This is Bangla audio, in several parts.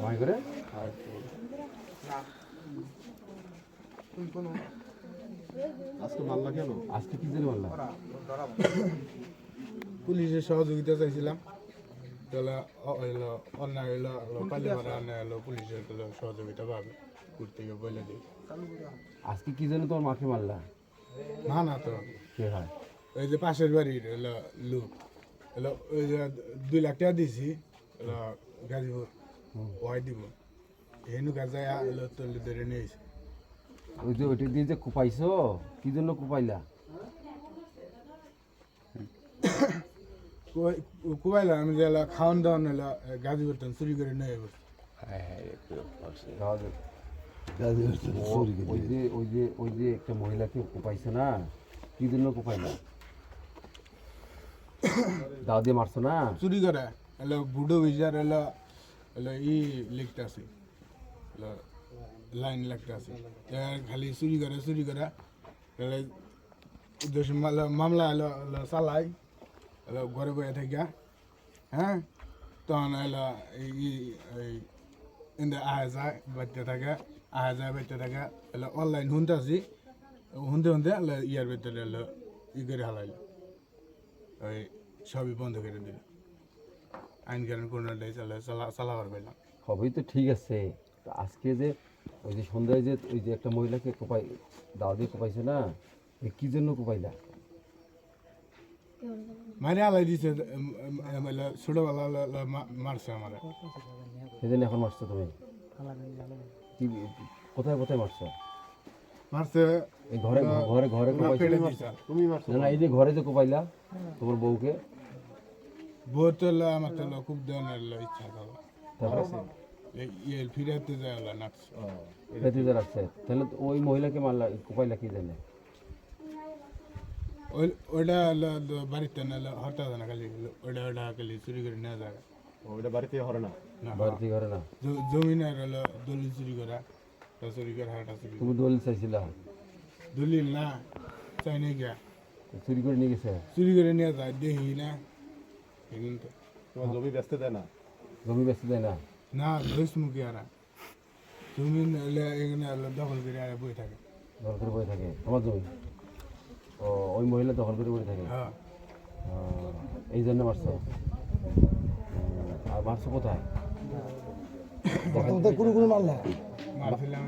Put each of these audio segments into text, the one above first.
ভয় করে আজকে মারলা কেন? আজকে কি জন্য মারলা? পুলিশের সহযোগিতা চাইছিলাম, তাহলে অন্যায় হইলো পালি মারা অন্যায় হলো, পুলিশের সহযোগিতা পাবে ঘুরতে গিয়ে বলে দিই। আজকে কি জন্য তোমার মাকে মারলা? না না তো কে হয়? ওই যে পাশের বাড়ির হলো লোক হলো, ওই যে 2 লাখ টাকা দিছি হলো গাজীপুর ওয়াই দিব, হেনু গাজায় হলো তলি ধরে নিয়েছে। ওই যে ওইটা দিয়ে যে কুপাইছো, কি জন্য কুপাইলা? কুবাইলাম আমি যে খাওয়ান দাওয়ান হলো গাজীপুর তখন চুরি করে নিয়ে যাবো। ওই যে একটা মহিলাকে কুপাইছে না, কি জন্য কুপাইলা? দাও দিয়ে মারছো না? চুরি করে হলো বুডো বিচার হলো হলো লিখতে আছে, লাইন লিখতে আছে, খালি চুরি করে হলো উদ্দেশ্য মামলা হলো চালাই হলো ঘরে বয়ে থেকে। হ্যাঁ, তখন হলো এই আহা যায় বাড়তে থাকে, বাড়তে থাকে হলো অনলাইন শুনতে আছি, শুনতে হলো ইয়ার ভিতরে হলো করে হালাইল, ওই সবই বন্ধ করে দিল, আইন কানুন কোনোটাই চালাবার পাইলাম। সবই তো ঠিক আছে, তো আজকে যে ওই যে সন্ধ্যায় যে ওই যে একটা মহিলাকে কোপাই দাও দিয়ে কোপাইছে না, কি জন্য কোপাইলা? মারে আলাই দিছে, ছোটবেলা মারছে আমার। সেদিন এখন মারছো তুমি? কি কোথায় কোথায় মারছো? মারছে এই ঘরে ঘরে ঘরে কোপাইছো? তুমি মারছো? না না, এই যে ঘরে যে কোপাইলা তোমার বউকে, বউ তো আমার তো খুব দেওয়ার ইচ্ছা থাকলো, তারপরে ফিরাতে যায় নাকছে। ফেতিতে রাখছে, তাহলে তো ওই মহিলাকে মারলা কোপাইলা কি জানে? ওইটা বাড়িতে নাহলে হঠাৎ না, খালি ওইটা খালি চুরি করে নেওয়া যায়। ওইটা বাড়িতে হরে না। বাড়িতে ঘরে না? জমিনের হলো দলিল চুরি করা, চুরি করে হাটা চুরি। তুমি দলিল চাইছিলা? দলিল না চাই নাই গিয়া, চুরি করে নিয়ে গেছে? চুরি করে নিয়ে যায় দেখি না, তো তোমার জমি বেচতে দেয় না? জমি বেচতে দেয় না? না ধরিস মুখে আর জমি এখানে দখল করে আর বই থাকে। দখল করে বসে থাকে আমার জমি? ও, ওই মহিলা দখল করে বসে থাকে? হ্যাঁ, এই জন্য মারছো? আর মারছো কোথায়? মারছিলাম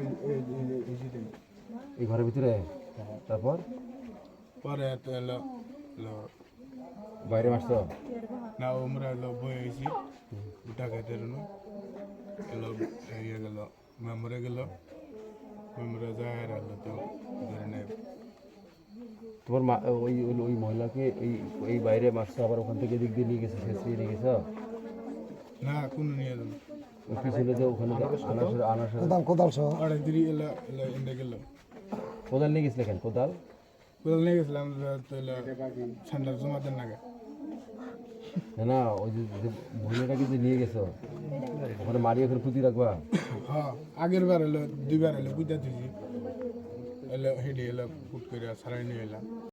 এই ঘরের ভিতরে? তারপর পরে তো এলো বাইরে মারছো? না, আমরা বই হয়েছি উঠা খাইতে এলো ইয়ে গেল, মেমরে যায় আর এলো তো ধরে নেই। তোমার মা ওই ওই মহিলাকে এই বাইরে মারছো, আবার ওখান থেকে এদিক দিয়ে নিয়ে গেছে, শেষ দিয়ে নিয়ে গেছো? না কোনো নিয়ে যাবো ওকে ছিল যে ওখানে কোদাল সহ অনেক দিনই এলো এনে গেল। কোদাল নিয়ে গেছিলে কেন? কোদাল নিয়ে গেছিলাম তো ঠান্ডার জমাতের নাগে। না না, ওই যে মহিলাটাকে যে নিয়ে গেছো ওখানে মারি ওখানে পুঁতি রাখবা? হ্যাঁ, আগের বার এলো 2 বার এলো বুঝতে দিছি, এলো হেঁটে এলো ফুট করে ছাড়াই নিয়ে এলাম।